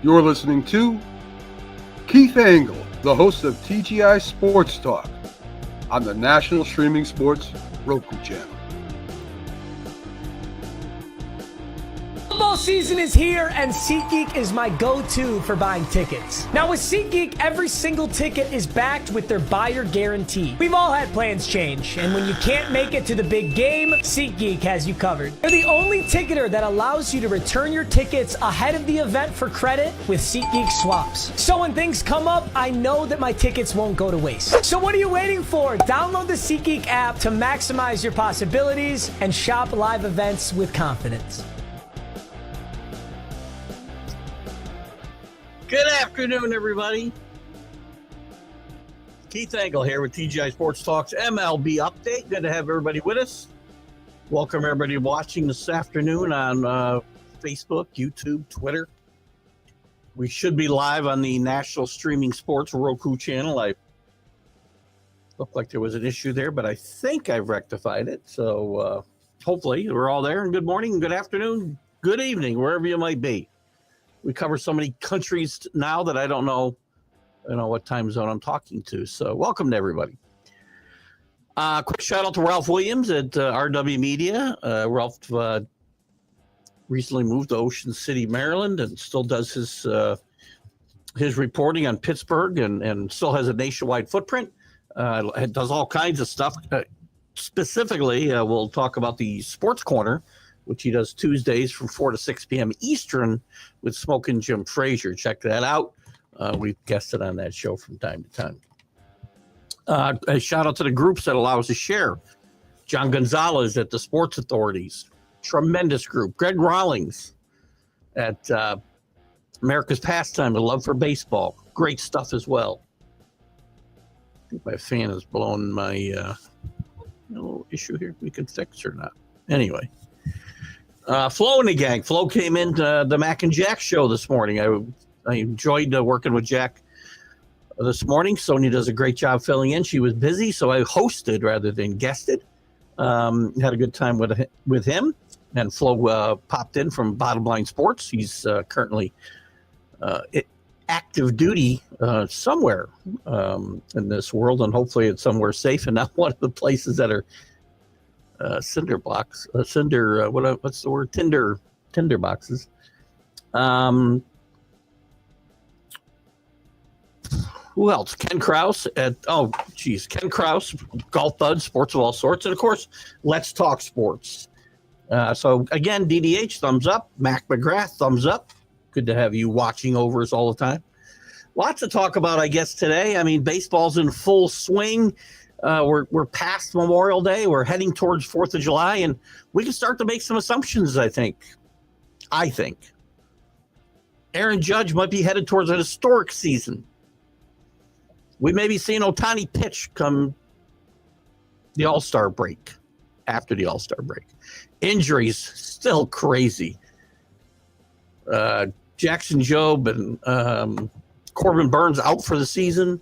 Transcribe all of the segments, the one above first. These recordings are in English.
You're listening to Keith Engle, the host of TGI Sports Talk on the National Streaming Sports Roku channel. Football season is here, and SeatGeek is my go-to for buying tickets. Now with SeatGeek, every single ticket is backed with their buyer guarantee. We've all had plans change, and when you can't make it to the big game, SeatGeek has you covered. They're the only ticketer that allows you to return your tickets ahead of the event for credit with SeatGeek swaps. So when things come up, I know that my tickets won't go to waste. So what are you waiting for? Download the SeatGeek app to maximize your possibilities and shop live events with confidence. Good afternoon, everybody. Keith Engle here with TGI Sports Talk's MLB update. Good to have everybody with us. Welcome everybody watching this afternoon on Facebook, YouTube, Twitter. We should be live on the National Streaming Sports Roku channel. I looked like there was an issue there, but I think I've rectified it. So hopefully we're all there. And good morning, good afternoon, good evening, wherever you might be. We cover so many countries now that I don't know, what time zone I'm talking to. So welcome to everybody. Quick shout out to Ralph Williams at RW Media. Ralph recently moved to Ocean City, Maryland, and still does his reporting on Pittsburgh and still has a nationwide footprint. Does all kinds of stuff. Specifically, we'll talk about the Sports Corner, which he does Tuesdays from 4 to 6 p.m. Eastern with Smokin' Jim Frazier. Check that out. We've guested on that show from time to time. A shout out to the groups that allow us to share. John Gonzalez at the Sports Authorities. Tremendous group. Greg Rawlings at America's Pastime, the Love for Baseball. Great stuff as well. I think my fan is blowing my little issue here. We can fix or not. Anyway. Flo and the gang. Flo came into the Mac and Jack show this morning. I enjoyed working with Jack this morning. Sonia does a great job filling in. She was busy, so I hosted rather than guested. Had a good time with him. And Flo popped in from Bottom Line Sports. He's currently active duty somewhere in this world, and hopefully it's somewhere safe and not one of the places that are cinder blocks, what's the word? Tinder boxes. Who else? Ken Krause Ken Krause, Golf Thud, Sports of All Sorts, and of course, Let's Talk Sports. So again, DDH, thumbs up. Mac McGrath, thumbs up. Good to have you watching over us all the time. Lots to talk about, I guess, today. I mean, baseball's in full swing. We're past Memorial Day. We're heading towards 4th of July, and we can start to make some assumptions, I think. Aaron Judge might be headed towards an historic season. We may be seeing Ohtani pitch come the All-Star break, after the All-Star break. Injuries, still crazy. Jackson Jobe and Corbin Burns out for the season.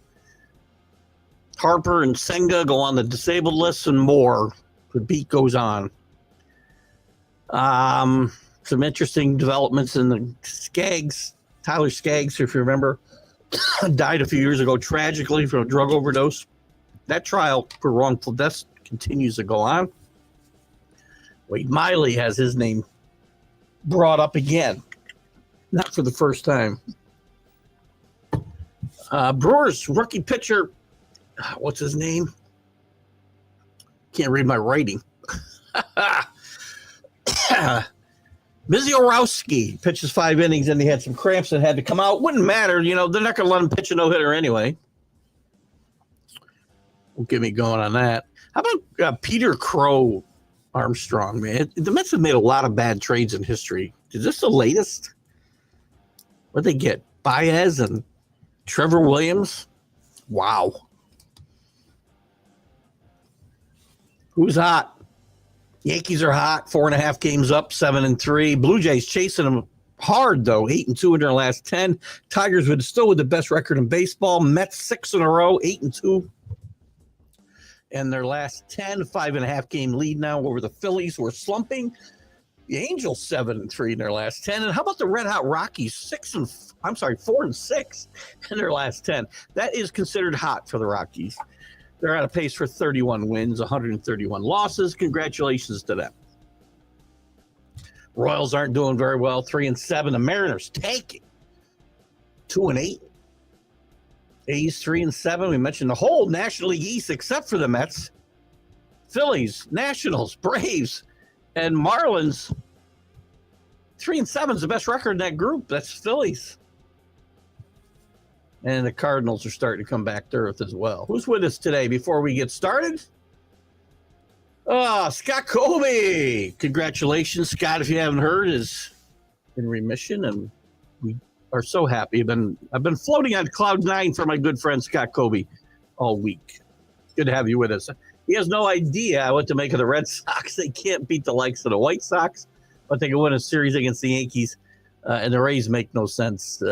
Harper and Senga go on the disabled list and more. The beat goes on. Some interesting developments in the Skaggs. Tyler Skaggs, if you remember, died a few years ago tragically from a drug overdose. That trial for wrongful death continues to go on. Wade Miley has his name brought up again. Not for the first time. Brewers rookie pitcher, what's his name? Can't read my writing. Misiorowski pitches 5 innings and he had some cramps and had to come out. Wouldn't matter. They're not going to let him pitch a no-hitter anyway. Won't get me going on that. How about Peter Crow Armstrong, man? The Mets have made a lot of bad trades in history. Is this the latest? What'd they get? Baez and Trevor Williams? Wow. Who's hot? Yankees are hot, 4.5 games up, 7-3. Blue Jays chasing them hard, though, 8-2 in their last 10. Tigers still with the best record in baseball. Mets 6 in a row, 8-2. And their last 10, 5.5 game lead now over the Phillies, who are slumping. The Angels 7-3 in their last 10. And how about the Red Hot Rockies 4-6 in their last 10? That is considered hot for the Rockies. They're on a pace for 31 wins, 131 losses. Congratulations to them. Royals aren't doing very well, 3-7. The Mariners tanking, 2-8. A's 3-7. We mentioned the whole National League East except for the Mets. Phillies, Nationals, Braves, and Marlins. 3-7 is the best record in that group. That's Phillies. And the Cardinals are starting to come back to earth as well. Who's with us today before we get started? Scott Colby. Congratulations, Scott. If you haven't heard, is in remission, and we are so happy. I've been floating on cloud 9 for my good friend Scott Colby all week. Good to have you with us. He has no idea what to make of the Red Sox. They can't beat the likes of the White Sox, but they can win a series against the Yankees. And the Rays make no sense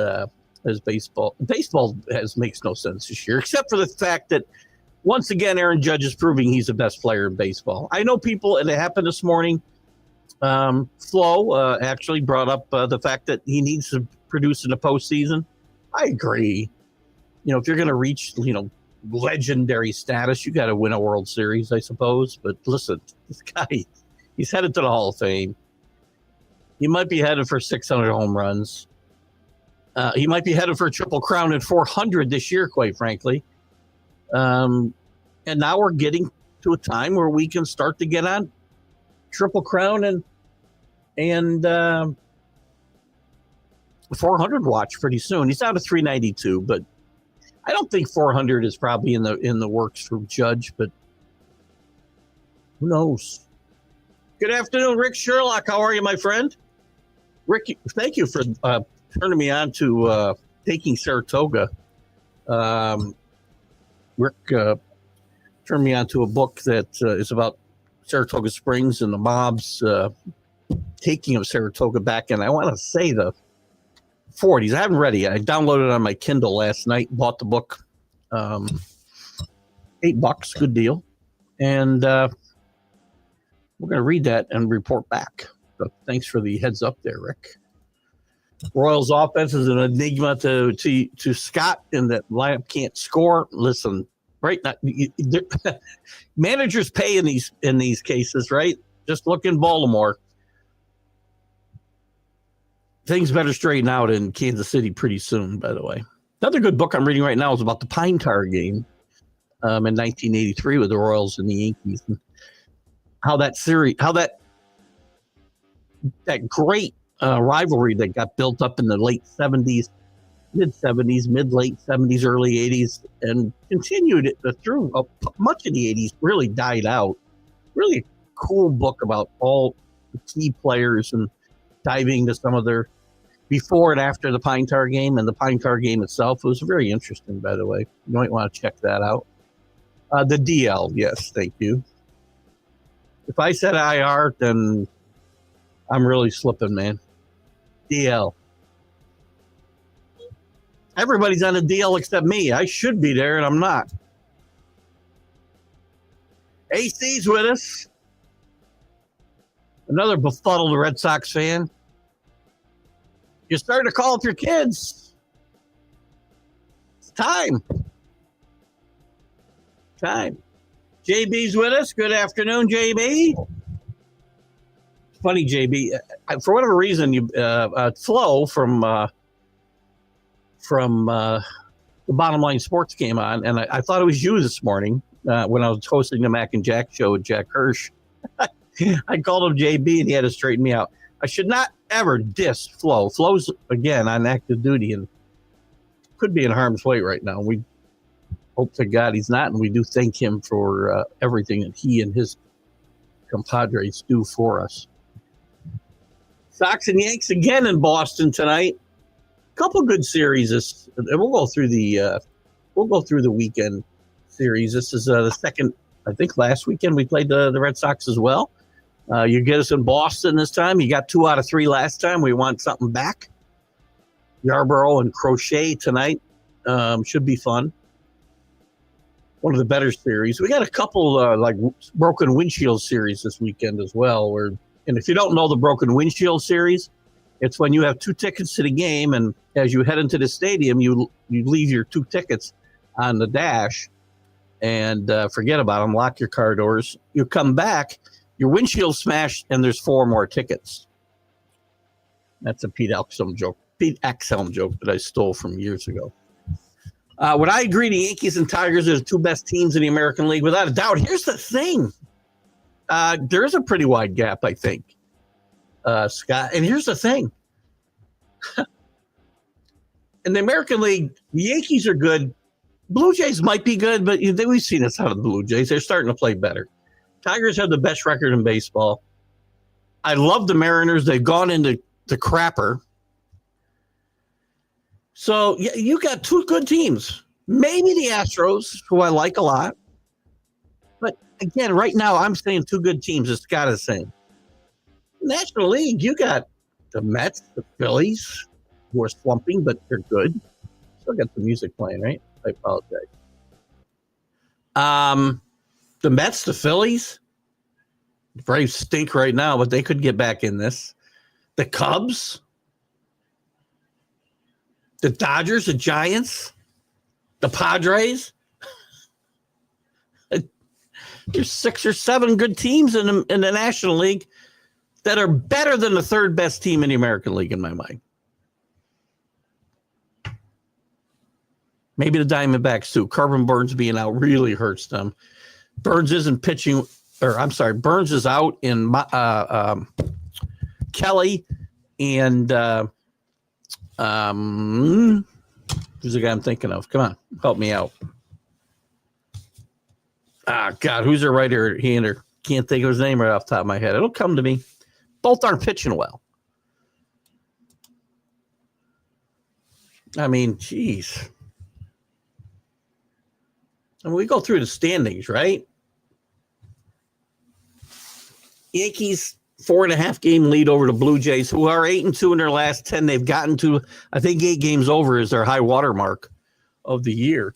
as baseball. Baseball makes no sense this year, except for the fact that, once again, Aaron Judge is proving he's the best player in baseball. I know people, and it happened this morning, Flo actually brought up the fact that he needs to produce in the postseason. I agree. If you're going to reach, legendary status, you got to win a World Series, I suppose. But listen, this guy, he's headed to the Hall of Fame. He might be headed for 600 home runs. He might be headed for a Triple Crown at 400 this year, quite frankly. And now we're getting to a time where we can start to get on Triple Crown and 400 watch pretty soon. He's down to 392, but I don't think 400 is probably in the works for Judge, but who knows? Good afternoon, Rick Sherlock. How are you, my friend? Rick, thank you for turning me on to Taking Saratoga. Rick turned me on to a book that is about Saratoga Springs and the mob's taking of Saratoga back in, I want to say, the 40s. I haven't read it. I downloaded it on my Kindle last night, bought the book. $8, good deal. And we're going to read that and report back. So thanks for the heads up there, Rick. Royals offense is an enigma to Scott, in that lineup can't score. Listen, right now, managers pay in these cases, right? Just look in Baltimore. Things better straighten out in Kansas City pretty soon, by the way. Another good book I'm reading right now is about the Pine Tar game in 1983 with the Royals and the Yankees. And how that great rivalry that got built up in the late 70s, mid late 70s, early 80s, and continued through much of the 80s, really died out. Really a cool book about all the key players and diving into some of their before and after the Pine Tar game, and the Pine Tar game itself. It was very interesting, by the way. You might want to check that out. The DL, yes, thank you. If I said IR, then I'm really slipping, man. DL. Everybody's on the DL except me. I should be there, and I'm not. AC's with us. Another befuddled Red Sox fan. You're starting to call up your kids. It's time. JB's with us. Good afternoon, JB. Funny, JB. For whatever reason, Flo from the Bottom Line Sports came on, and I thought it was you this morning when I was hosting the Mac and Jack show with Jack Hirsch. I called him JB, and he had to straighten me out. I should not ever diss Flo. Flo's, again, on active duty and could be in harm's way right now. We hope to God he's not, and we do thank him for everything that he and his compadres do for us. Sox and Yanks again in Boston tonight. Couple good series. We'll go through the weekend series. This is the second. I think last weekend we played the Red Sox as well. You get us in Boston this time. You got 2 out of 3 last time. We want something back. Yarborough and Crochet tonight should be fun. One of the better series. We got a couple like broken windshield series this weekend as well, where And if you don't know the broken windshield series, it's when you have 2 tickets to the game, and as you head into the stadium, you leave your 2 tickets on the dash and forget about them, lock your car doors. You come back, your windshield's smashed, and there's 4 more tickets. That's a Pete Exum joke that I stole from years ago. Would I agree the Yankees and Tigers are the 2 best teams in the American League? Without a doubt. Here's the thing. There's a pretty wide gap, I think, Scott. And here's the thing. In the American League, the Yankees are good. Blue Jays might be good, but we've seen this out of the Blue Jays. They're starting to play better. Tigers have the best record in baseball. I love the Mariners. They've gone into the crapper. So you got 2 good teams. Maybe the Astros, who I like a lot. But again, right now, I'm saying 2 good teams, as Scott is saying. National League, you got the Mets, the Phillies, who are slumping, but they're good. Still got the music playing, right? I apologize. The Mets, the Phillies, the Braves stink right now, but they could get back in this. The Cubs, the Dodgers, the Giants, the Padres. There's 6 or 7 good teams in the National League that are better than the 3rd best team in the American League in my mind. Maybe the Diamondbacks too. Corbin Burns being out really hurts them. Burns isn't pitching, Burns is out in Kelly and who's the guy I'm thinking of? Come on, help me out. God, who's their right-hander? Can't think of his name right off the top of my head. It'll come to me. Both aren't pitching well. I mean, geez. And we go through the standings, right? Yankees 4.5 game lead over the Blue Jays, who are 8-2 in their last 10. They've gotten to, I think, 8 games over is their high water mark of the year.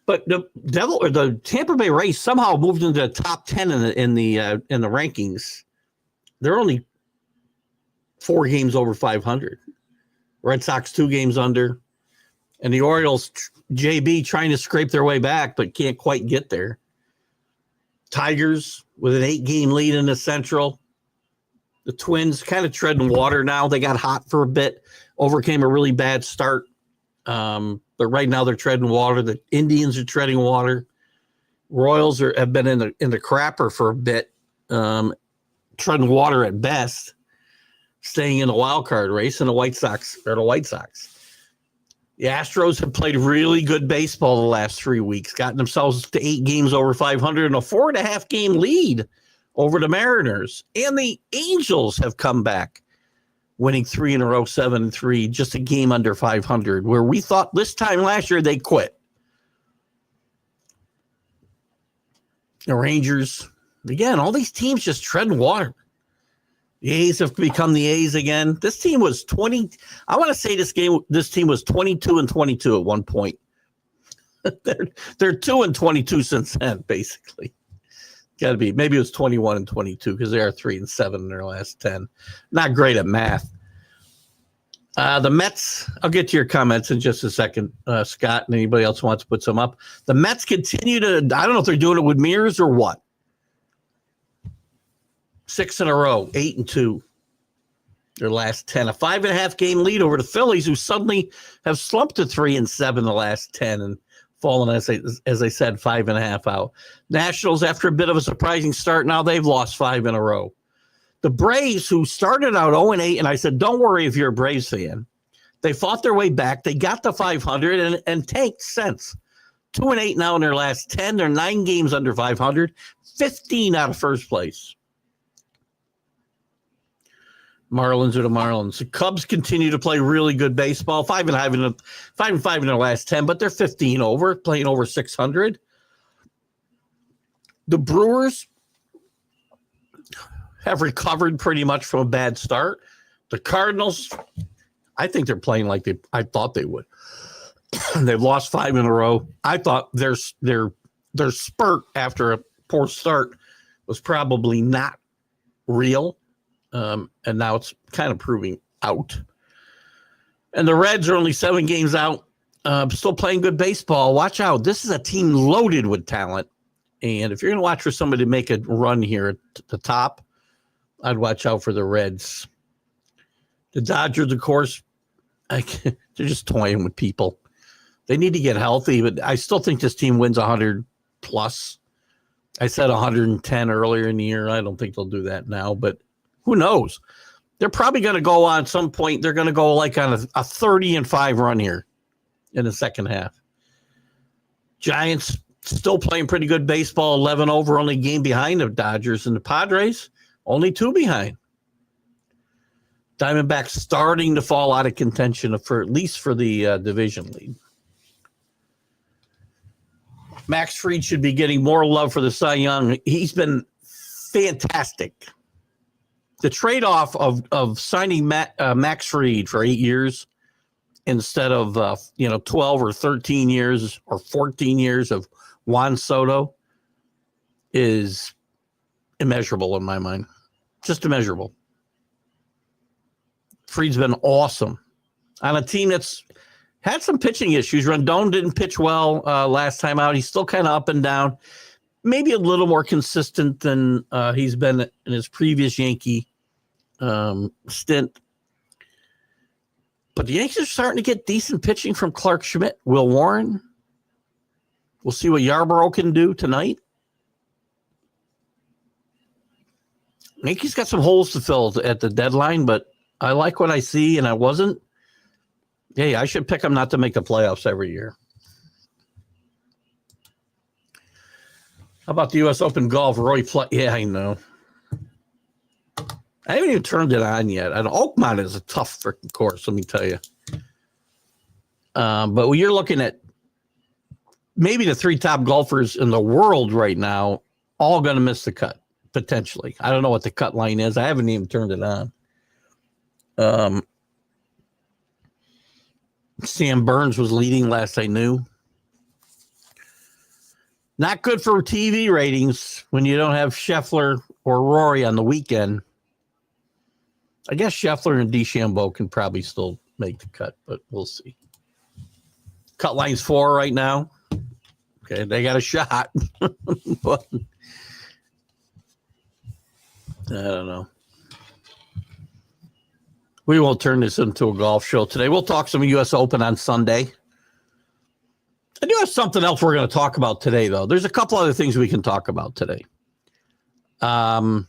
But the Tampa Bay Rays somehow moved into the top 10 in the rankings. They're only 4 games over 500. Red Sox 2 games under, and the Orioles, JB trying to scrape their way back, but can't quite get there. Tigers with an 8 game lead in the Central. The Twins kind of treading water now. They got hot for a bit, overcame a really bad start. But right now they're treading water. The Indians are treading water. Royals have been in the crapper for a bit, treading water at best, staying in the wild card race. And the White Sox are the White Sox. The Astros have played really good baseball the last 3 weeks, gotten themselves to 8 games over 500 and a 4.5 game lead over the Mariners. And the Angels have come back, winning 3 in a row, 7-3, just a game under 500, where we thought this time last year they'd quit. The Rangers, again, all these teams just treading water. The A's have become the A's again. This team was 20. I want to say this team was 22-22 at one point. They're 2-22 since then, basically. Got to be. Maybe it was 21-22 because they are 3-7 in their last 10. Not great at math. The Mets, I'll get to your comments in just a second, Scott, and anybody else wants to put some up. The Mets continue to, I don't know if they're doing it with mirrors or what. 6 in a row, 8-2. Their last 10. A 5.5 game lead over the Phillies, who suddenly have slumped to 3-7 the last 10 and fallen, as I said, 5.5 out. Nationals, after a bit of a surprising start, now they've lost 5 in a row. The Braves, who started out 0-8, and I said, don't worry if you're a Braves fan. They fought their way back. They got to 500 and tanked since. 2-8 now in their last 10. They're 9 games under 500, 15 out of first place. Marlins are the Marlins. The Cubs continue to play really good baseball. 5-5 in their last 10, but they're 15 over, playing over 600. The Brewers have recovered pretty much from a bad start. The Cardinals, I think they're playing like I thought they would. They've lost 5 in a row. I thought their spurt after a poor start was probably not real. And now it's kind of proving out. And the Reds are only 7 games out, still playing good baseball. Watch out. This is a team loaded with talent. And if you're going to watch for somebody to make a run here at the top, I'd watch out for the Reds. The Dodgers, of course, they're just toying with people. They need to get healthy, but I still think this team wins 100 plus. I said 110 earlier in the year. I don't think they'll do that now, but who knows? They're probably going to go on some point. They're going to go like on a 30-5 run here in the second half. Giants still playing pretty good baseball, 11 over, only game behind the Dodgers, and the Padres only 2 behind. Diamondbacks starting to fall out of contention for at least for the division lead. Max Fried should be getting more love for the Cy Young. He's been fantastic. The trade-off of signing Max Fried for 8 years instead of 12 or 13 years or 14 years of Juan Soto is immeasurable in my mind. Just immeasurable. Fried's been awesome on a team that's had some pitching issues. Rendon didn't pitch well last time out. He's still kind of up and down. Maybe a little more consistent than he's been in his previous Yankee stint. But the Yankees are starting to get decent pitching from Clark Schmidt, Will Warren. We'll see what Yarbrough can do tonight. Yankees got some holes to fill at the deadline, but I like what I see, and I wasn't. Hey, I should pick them not to make the playoffs every year. How about the U.S. Open golf? Yeah, I know. I haven't even turned it on yet. And Oakmont is a tough freaking course, let me tell you. But when you're looking at maybe the 3 top golfers in the world right now, all going to miss the cut, potentially. I don't know what the cut line is. I haven't even turned it on. Sam Burns was leading last I knew. Not good for TV ratings when you don't have Scheffler or Rory on the weekend. I guess Scheffler and DeChambeau can probably still make the cut, but we'll see. Cut line's 4 right now. Okay, they got a shot. But I don't know. We won't turn this into a golf show today. We'll talk some U.S. Open on Sunday. I do have something else we're going to talk about today, though. There's a couple other things we can talk about today. And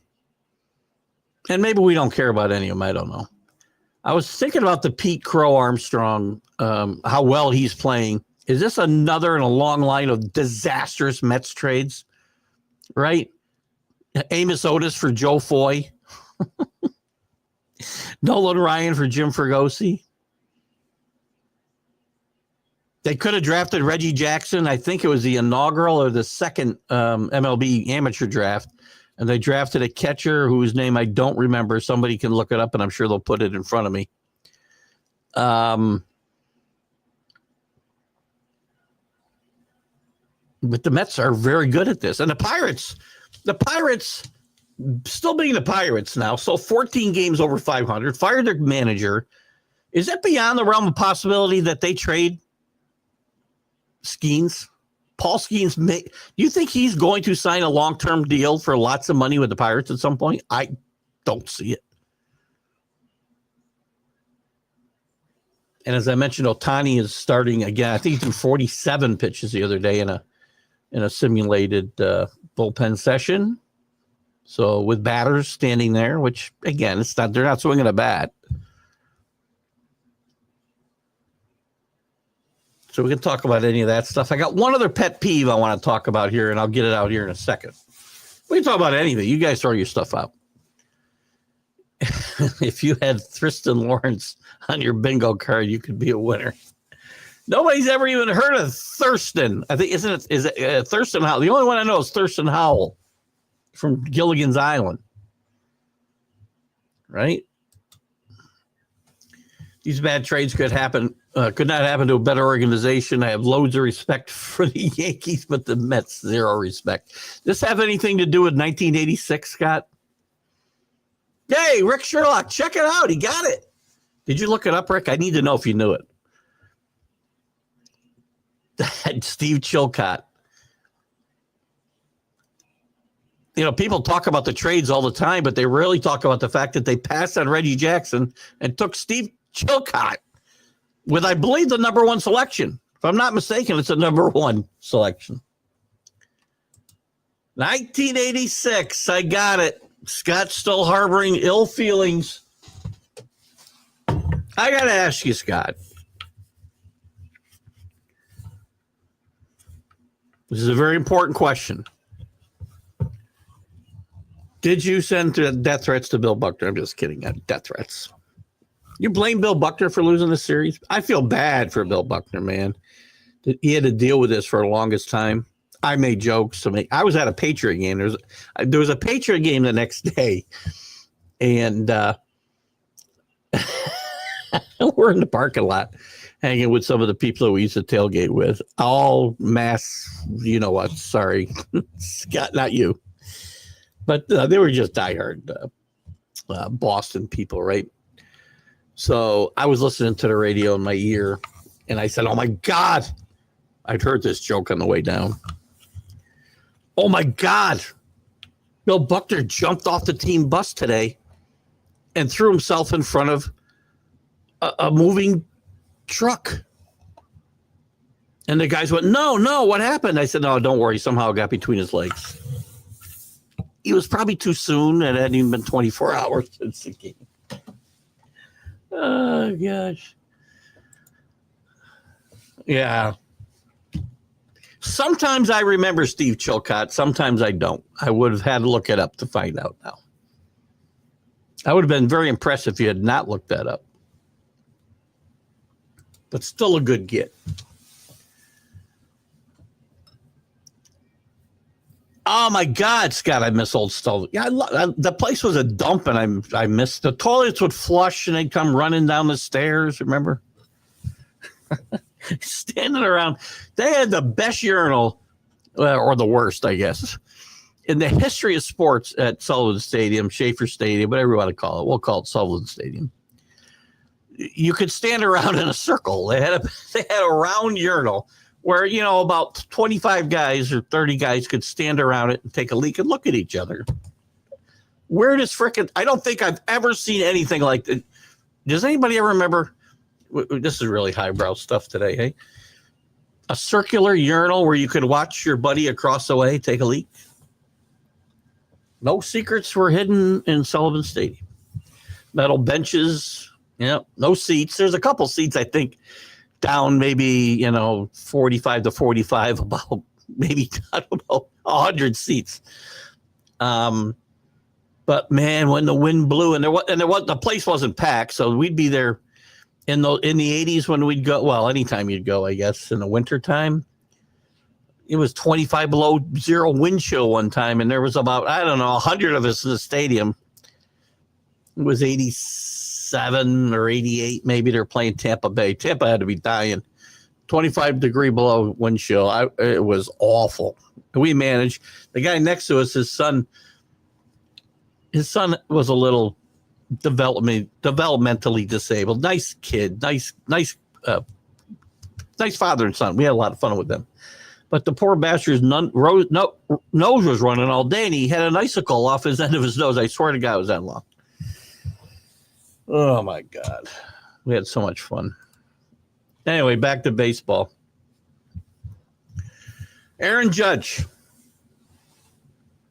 maybe we don't care about any of them. I don't know. I was thinking about the Pete Crow Armstrong, how well he's playing. Is this another in a long line of disastrous Mets trades? Right? Amos Otis for Joe Foy. Nolan Ryan for Jim Fregosi. They could have drafted Reggie Jackson. I think it was the inaugural or the second MLB amateur draft. And they drafted a catcher whose name I don't remember. Somebody can look it up, and I'm sure they'll put it in front of me. But the Mets are very good at this. And the Pirates still being the Pirates now, so 14 games over 500, fired their manager. Is that beyond the realm of possibility that they trade Skeens? Paul Skeens, do you think he's going to sign a long-term deal for lots of money with the Pirates at some point? I don't see it. And as I mentioned, Ohtani is starting again. I think he threw 47 pitches the other day in a simulated bullpen session. So with batters standing there, which again, they're not swinging a bat. So we can talk about any of that stuff. I got one other pet peeve I want to talk about here, and I'll get it out here in a second. We can talk about anything. You guys throw your stuff out. If you had Tristan Lawrence on your bingo card, you could be a winner. Nobody's ever even heard of Thurston. I think, is it Thurston Howell? The only one I know is Thurston Howell from Gilligan's Island. Right? These bad trades could not happen to a better organization. I have loads of respect for the Yankees, but the Mets, zero respect. Does this have anything to do with 1986, Scott? Hey, Rick Sherlock, check it out. He got it. Did you look it up, Rick? I need to know if you knew it. Steve Chilcott. You know, people talk about the trades all the time, but they rarely talk about the fact that they passed on Reggie Jackson and took Steve Chilcott with, I believe, the number one selection. If I'm not mistaken, it's a number one selection. 1986. I got it. Scott's still harboring ill feelings. I got to ask you, Scott. This is a very important question. Did you send death threats to Bill Buckner? I'm just kidding. Death threats. You blame Bill Buckner for losing the series? I feel bad for Bill Buckner, man. He had to deal with this for the longest time. I made jokes. I was at a Patriot game. There was a Patriot game the next day, and we're in the parking lot hanging with some of the people that we used to tailgate with. All mass, you know what? Sorry, Scott, not you. But they were just diehard Boston people, right? So I was listening to the radio in my ear, and I said, "Oh my God!" I'd heard this joke on the way down. Oh my God! Bill Buckner jumped off the team bus today and threw himself in front of a moving truck. And the guys went, "No, what happened?" I said, "No, don't worry. Somehow it got between his legs." He was probably too soon, and it hadn't even been 24 hours since the game. Oh, gosh. Yeah. Sometimes I remember Steve Chilcott. Sometimes I don't. I would have had to look it up to find out now. I would have been very impressed if you had not looked that up. But still a good get. Oh my God, Scott! I miss old stuff. Yeah, the place was a dump, and I missed the toilets would flush, and they'd come running down the stairs. Remember, standing around. They had the best urinal, or the worst, I guess, in the history of sports at Sullivan Stadium, Schaefer Stadium, whatever you want to call it. We'll call it Sullivan Stadium. You could stand around in a circle. They had a round urinal where, you know, about 25 guys or 30 guys could stand around it and take a leak and look at each other. Weirdest frickin', I don't think I've ever seen anything like that. Does anybody ever remember? This is really highbrow stuff today, hey? A circular urinal where you could watch your buddy across the way take a leak. No secrets were hidden in Sullivan Stadium. Metal benches, no seats. There's a couple seats, I think, down maybe, 45 to 45, about maybe, 100 seats. But man, when the wind blew and the place wasn't packed, so we'd be there in the 80s when we'd go. Well, anytime you'd go, I guess, in the wintertime. It was 25 below zero wind chill one time, and there was about, 100 of us in the stadium. It was 87 or 88, maybe. They're playing Tampa Bay. Tampa had to be dying. 25 degree below wind chill. It was awful. We managed. The guy next to us, his son was a little developmentally disabled. Nice kid. Nice father and son. We had a lot of fun with them. But the poor bastard's nose was running all day, and he had an icicle off his end of his nose. I swear to God, it was that long. Oh, my God. We had so much fun. Anyway, back to baseball. Aaron Judge.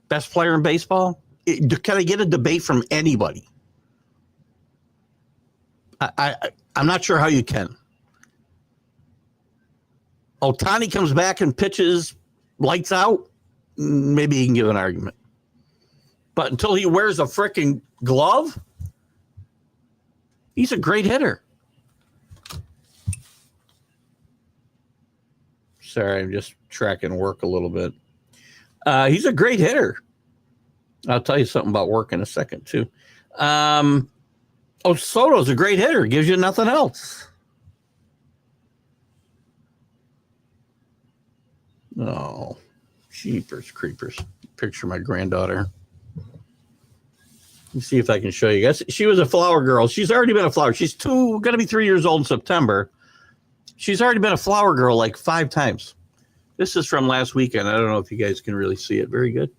Best player in baseball? Can I get a debate from anybody? I'm not sure how you can. Ohtani comes back and pitches lights out, maybe he can give an argument. But until he wears a freaking glove, he's a great hitter. Sorry, I'm just tracking work a little bit. He's a great hitter. I'll tell you something about work in a second, too. Oh, Soto's a great hitter. Gives you nothing else. Oh, jeepers creepers. Picture my granddaughter. Let me see if I can show you guys. She was a flower girl. She's already been a flower. She's going to be 3 years old in September. She's already been a flower girl like 5 times. This is from last weekend. I don't know if you guys can really see it. Very good.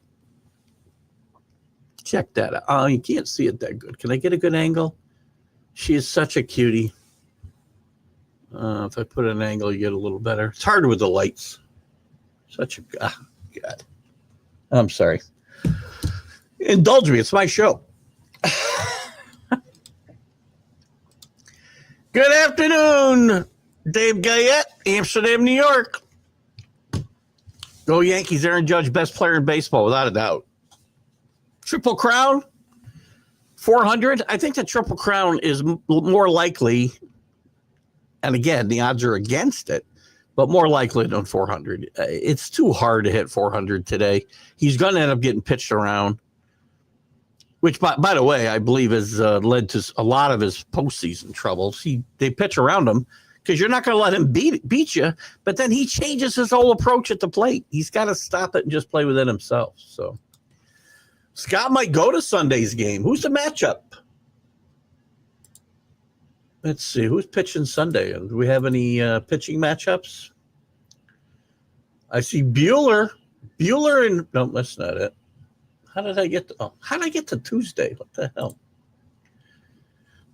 Check that out. Oh, you can't see it that good. Can I get a good angle? She is such a cutie. If I put an angle, you get a little better. It's hard with the lights. Such a God. I'm sorry. Indulge me. It's my show. Good afternoon, Dave Guyette, Amsterdam, New York. Go Yankees. Aaron Judge, best player in baseball, without a doubt. Triple Crown, 400. I think the Triple Crown is more likely, and again, the odds are against it, but more likely than 400. It's too hard to hit 400 today. He's going to end up getting pitched around, which, by the way, I believe has led to a lot of his postseason troubles. They pitch around him because you're not going to let him beat you, but then he changes his whole approach at the plate. He's got to stop it and just play within himself. So Scott might go to Sunday's game. Who's the matchup? Let's see. Who's pitching Sunday? Do we have any pitching matchups? I see Bueller. No, that's not it. How did I get to Tuesday? What the hell?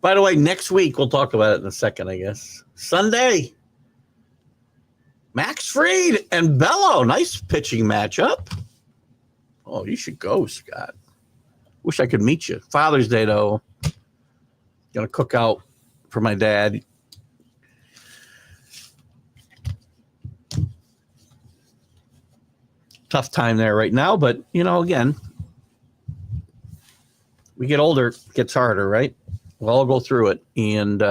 By the way, next week, we'll talk about it in a second, I guess. Sunday, Max Fried and Bello. Nice pitching matchup. Oh, you should go, Scott. Wish I could meet you. Father's Day, though. Gonna cook out for my dad. Tough time there right now, but, again, we get older, it gets harder, right? We'll all go through it. And,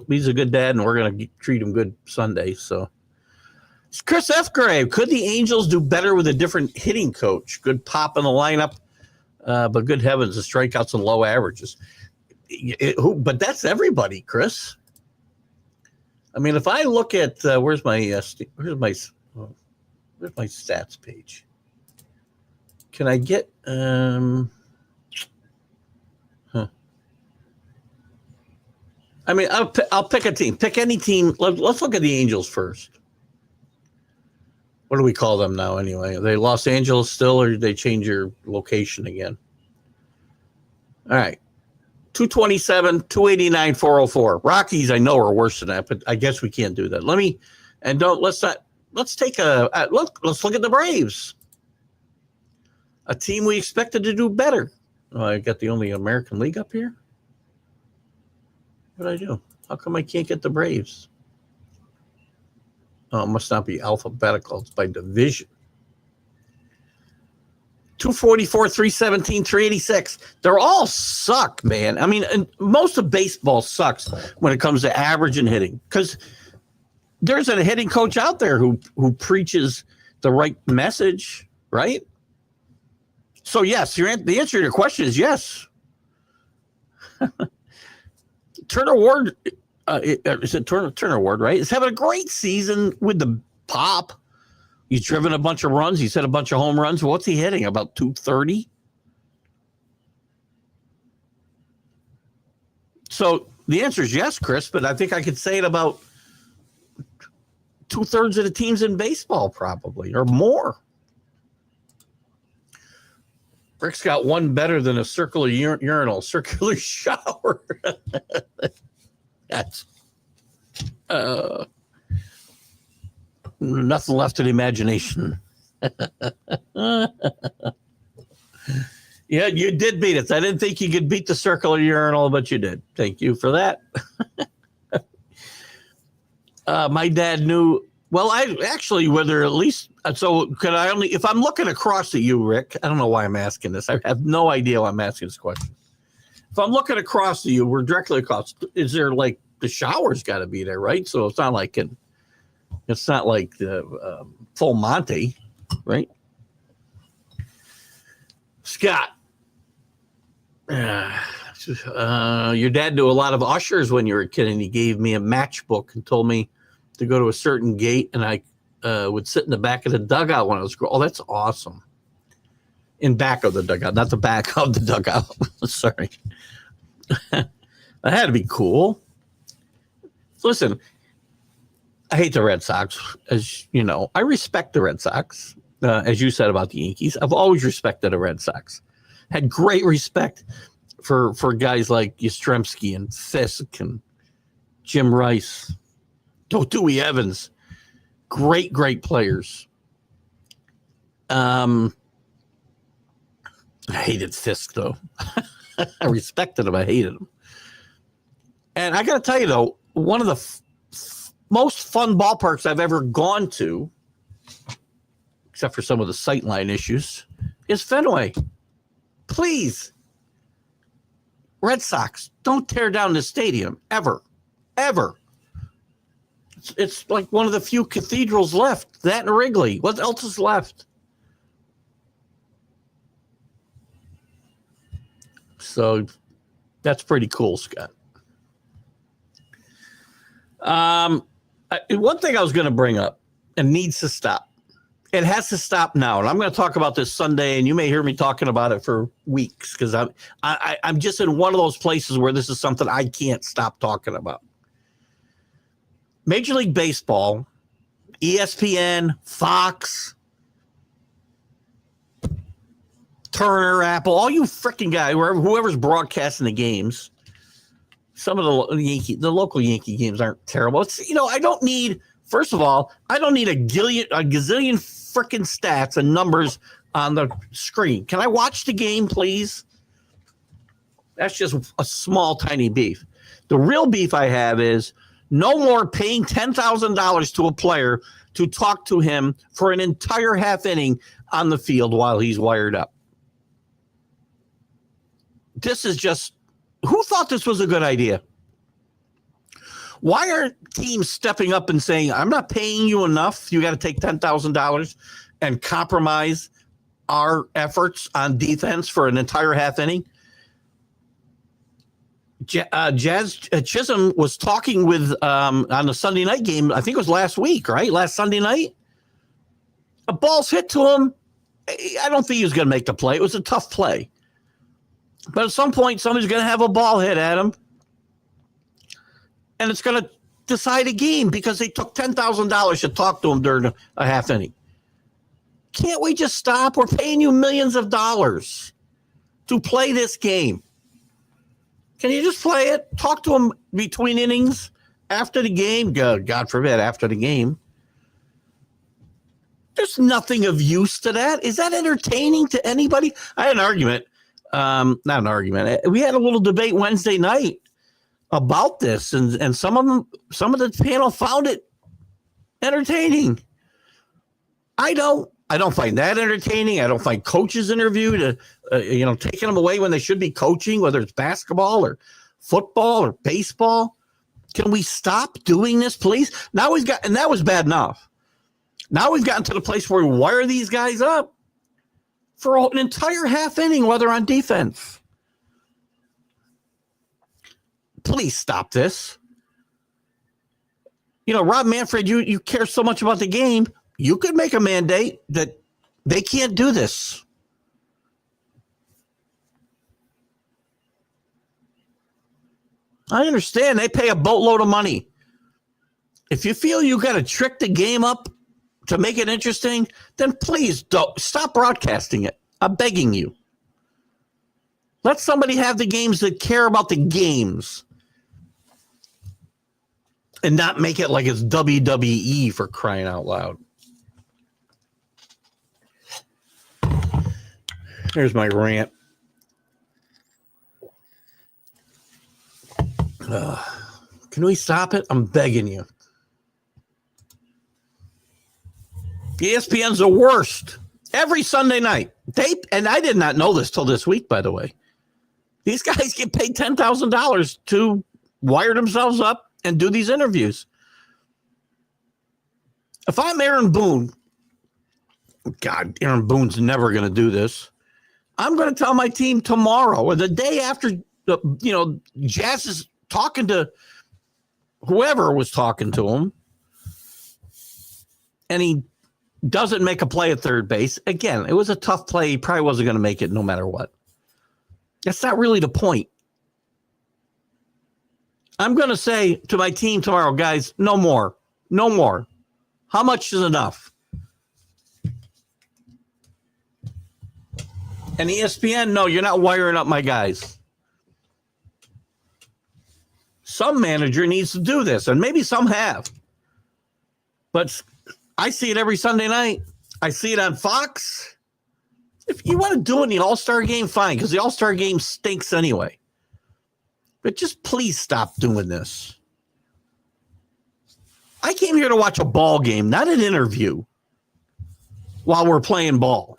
he's a good dad, and we're going to treat him good Sunday. So, Chris F. Grave, could the Angels do better with a different hitting coach? Good pop in the lineup, but good heavens, the strikeouts and low averages. But that's everybody, Chris. I mean, if I look at where's my stats page? Can I get I mean, I'll pick a team. Pick any team. Let's look at the Angels first. What do we call them now anyway? Are they Los Angeles still, or did they change your location again? All right. 227, 289, 404. Rockies, I know, are worse than that, but I guess we can't do that. Let's take a look. Let's look at the Braves. A team we expected to do better. Oh, I got the only American League up here. What did I do? How come I can't get the Braves? Oh, it must not be alphabetical. It's by division. 244, 317, 386. They're all suck, man. I mean, and most of baseball sucks when it comes to average and hitting, because there's a hitting coach out there who preaches the right message, right? So, yes, the answer to your question is yes. Turner Ward, is it Turner Ward, right? Is having a great season with the pop. He's driven a bunch of runs. He's hit a bunch of home runs. What's he hitting? About 230? So the answer is yes, Chris, but I think I could say it about 2/3 of the teams in baseball, probably, or more. Rick's got one better than a circular urinal, circular shower. That's nothing left to the imagination. Yeah, you did beat it. I didn't think you could beat the circular urinal, but you did. Thank you for that. My dad knew. Well, I actually, whether at least, so could I only, if I'm looking across at you, Rick, I don't know why I'm asking this. I have no idea why I'm asking this question. If I'm looking across at you, we're directly across. Is there like, the shower's got to be there, right? So it's not like the full Monty, right? Scott, Your dad knew a lot of ushers when you were a kid, and he gave me a matchbook and told me to go to a certain gate, and I would sit in the back of the dugout when I was growing. Oh, that's awesome. In back of the dugout, not the back of the dugout. Sorry. That had to be cool. Listen, I hate the Red Sox, as you know. I respect the Red Sox, as you said about the Yankees. I've always respected the Red Sox. Had great respect for guys like Yastrzemski and Fisk and Jim Rice, Dewey Evans. Great players. I hated Fisk, though. I respected him. I hated him. And I got to tell you, though, one of the most fun ballparks I've ever gone to, except for some of the sightline issues, is Fenway. Please, Red Sox, don't tear down the stadium, ever. It's like one of the few cathedrals left, that and Wrigley. What else is left? So that's pretty cool, Scott. One thing I was going to bring up and needs to stop. It has to stop now. And I'm going to talk about this Sunday, and you may hear me talking about it for weeks because I'm just in one of those places where this is something I can't stop talking about. Major League Baseball, ESPN, Fox, Turner, Apple, all you freaking guys, whoever's broadcasting the games. Some of the local Yankee games aren't terrible. It's, I don't need, first of all, I don't need a gazillion freaking stats and numbers on the screen. Can I watch the game, please? That's just a small, tiny beef. The real beef I have is no more paying $10,000 to a player to talk to him for an entire half inning on the field while he's wired up. This is just, who thought this was a good idea? Why aren't teams stepping up and saying, I'm not paying you enough. You got to take $10,000 and compromise our efforts on defense for an entire half inning? Jazz Chisholm was talking with on the Sunday night game. I think it was last week, right? Last Sunday night. A ball's hit to him. I don't think he was going to make the play. It was a tough play. But at some point, somebody's going to have a ball hit at him. And it's going to decide a game because they took $10,000 to talk to him during a half inning. Can't we just stop? We're paying you millions of dollars to play this game. Can you just play it? Talk to him between innings, after the game. God forbid, after the game. There's nothing of use to that. Is that entertaining to anybody? I had an argument. Not an argument. We had a little debate Wednesday night about this, and some of the panel found it entertaining. I don't find that entertaining. I don't find coaches interviewed, taking them away when they should be coaching, whether it's basketball or football or baseball. Can we stop doing this, please? Now and that was bad enough. Now we've gotten to the place where we wire these guys up for an entire half inning while they're on defense. Please stop this. Rob Manfred, you care so much about the game. You could make a mandate that they can't do this. I understand they pay a boatload of money. If you feel you got to trick the game up to make it interesting, then please don't stop broadcasting it. I'm begging you. Let somebody have the games that care about the games and not make it like it's WWE, for crying out loud. There's my rant. Can we stop it? I'm begging you. ESPN's the worst. Every Sunday night. And I did not know this till this week, by the way. These guys get paid $10,000 to wire themselves up and do these interviews. If I'm Aaron Boone, God, Aaron Boone's never going to do this. I'm going to tell my team tomorrow or the day after Jazz is talking to whoever was talking to him, and he doesn't make a play at third base. Again, it was a tough play. He probably wasn't going to make it no matter what. That's not really the point. I'm going to say to my team tomorrow, guys, no more. No more. How much is enough? And ESPN, no, you're not wiring up my guys. Some manager needs to do this, and maybe some have. But I see it every Sunday night. I see it on Fox. If you want to do it in the All-Star game, fine, because the All-Star game stinks anyway. But just please stop doing this. I came here to watch a ball game, not an interview, while we're playing ball.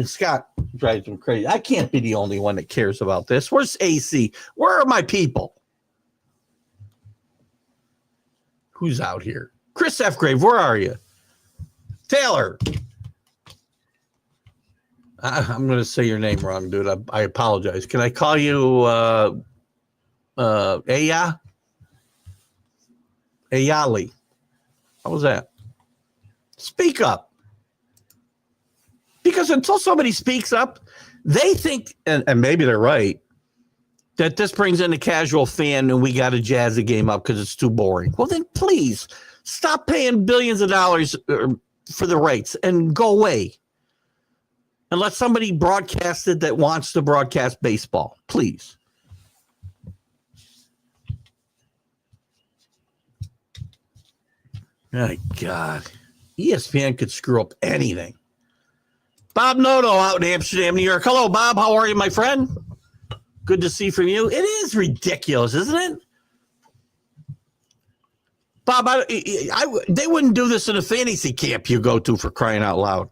Scott drives him crazy. I can't be the only one that cares about this. Where's AC? Where are my people? Who's out here? Chris F. Grave, where are you? Taylor. I'm going to say your name wrong, dude. I apologize. Can I call you Aya? Ayali. How was that? Speak up. Because until somebody speaks up, they think, and maybe they're right, that this brings in a casual fan and we got to jazz the game up because it's too boring. Well, then please stop paying billions of dollars for the rights and go away. And let somebody broadcast it that wants to broadcast baseball. Please. My God. ESPN could screw up anything. Bob Noto out in Amsterdam, New York. Hello, Bob. How are you, my friend? Good to see from you. It is ridiculous, isn't it? Bob, they wouldn't do this in a fantasy camp you go to, for crying out loud.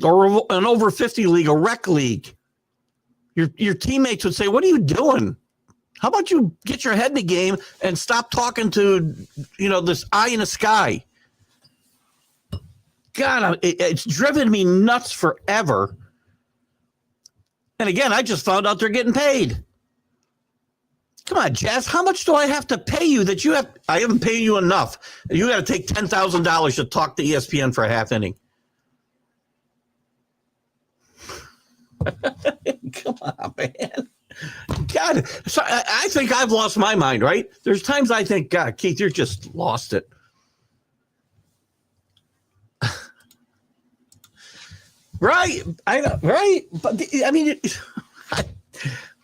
Or an over 50 league, a rec league. Your teammates would say, what are you doing? How about you get your head in the game and stop talking to, this eye in the sky? God, it's driven me nuts forever. And again, I just found out they're getting paid. Come on, Jazz, how much do I have to pay you that you have? I haven't paid you enough. You got to take $10,000 to talk to ESPN for a half inning. Come on, man. God, so I think I've lost my mind, right? There's times I think, God, Keith, you're just lost it. Right, I know, right? But I mean,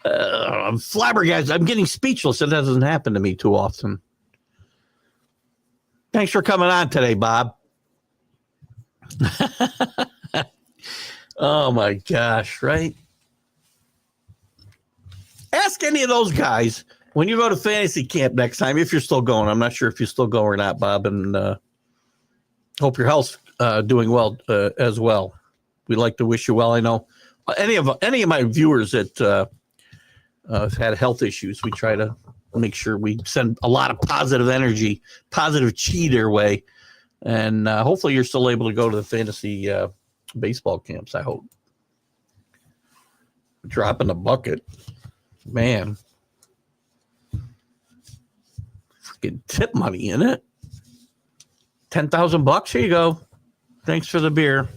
I'm flabbergasted. I'm getting speechless. It doesn't happen to me too often. Thanks for coming on today, Bob. Oh my gosh, right? Ask any of those guys when you go to fantasy camp next time, if you're still going. I'm not sure if you still go or not, Bob, and hope your health's doing well as well. We'd like to wish you well. I know any of my viewers that have had health issues, we try to make sure we send a lot of positive energy, positive chi their way. And hopefully you're still able to go to the fantasy baseball camps, I hope. Dropping a bucket. Man. Freaking tip money in it. $10,000. Here you go. Thanks for the beer.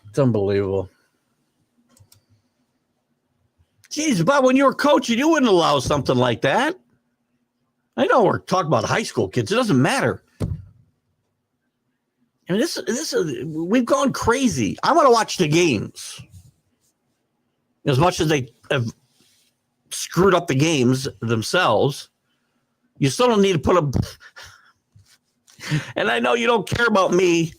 It's unbelievable. Jeez, Bob, when you were coaching, you wouldn't allow something like that. I know we're talking about high school kids. It doesn't matter. I mean, this is we've gone crazy. I want to watch the games. As much as they have screwed up the games themselves, you still don't need to put a. And I know you don't care about me,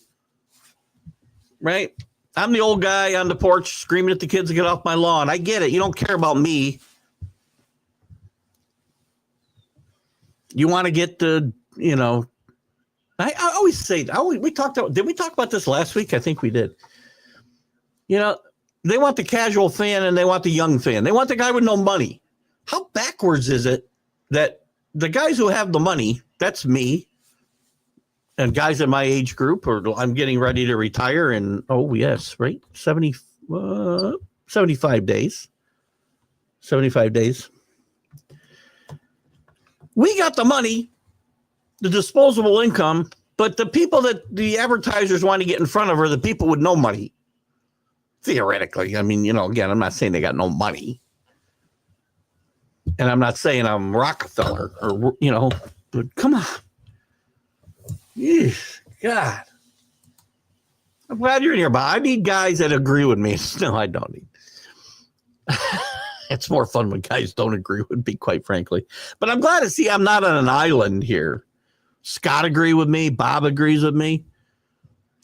right? I'm the old guy on the porch screaming at the kids to get off my lawn. I get it. You don't care about me. You want to get the, I always say, did we talk about this last week? I think we did. They want the casual fan and they want the young fan. They want the guy with no money. How backwards is it that the guys who have the money, that's me, and guys in my age group, or I'm getting ready to retire in, 75 days. 75 days. We got the money, the disposable income, but the people that the advertisers want to get in front of are the people with no money. Theoretically. I mean, again, I'm not saying they got no money. And I'm not saying I'm Rockefeller or, but come on. Yeesh, God. I'm glad you're in here, but I need guys that agree with me. No, I don't need. It's more fun when guys don't agree with me, quite frankly. But I'm glad to see I'm not on an island here. Scott agrees with me. Bob agrees with me.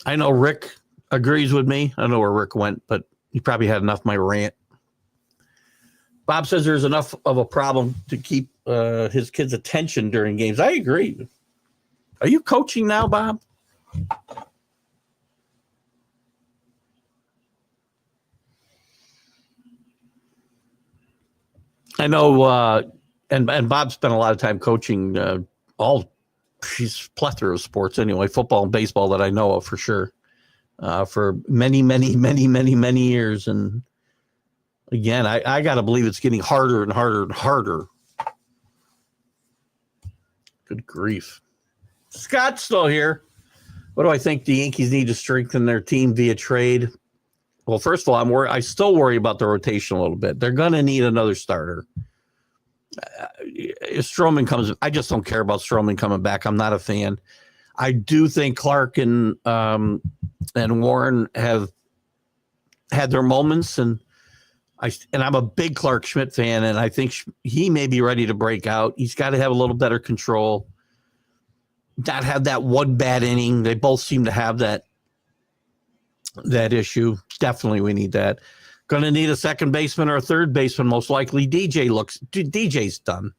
I know Rick agrees with me. I don't know where Rick went, but he probably had enough of my rant. Bob says there's enough of a problem to keep his kids' attention during games. I agree. Are you coaching now, Bob? I know, and Bob spent a lot of time coaching she's plethora of sports anyway, football and baseball that I know of for sure, for many, many, many, many, many years. And again, I got to believe it's getting harder and harder and harder. Good grief. Scott's still here. What do I think the Yankees need to strengthen their team via trade? Well, first of all, I still worry about the rotation a little bit. They're going to need another starter. If Stroman comes, I just don't care about Stroman coming back. I'm not a fan. I do think Clark and Warren have had their moments, and I'm a big Clark Schmidt fan, and I think he may be ready to break out. He's got to have a little better control. Not have that one bad inning. They both seem to have that issue. Definitely we need that. Going to need a second baseman or a third baseman, most likely. DJ's done.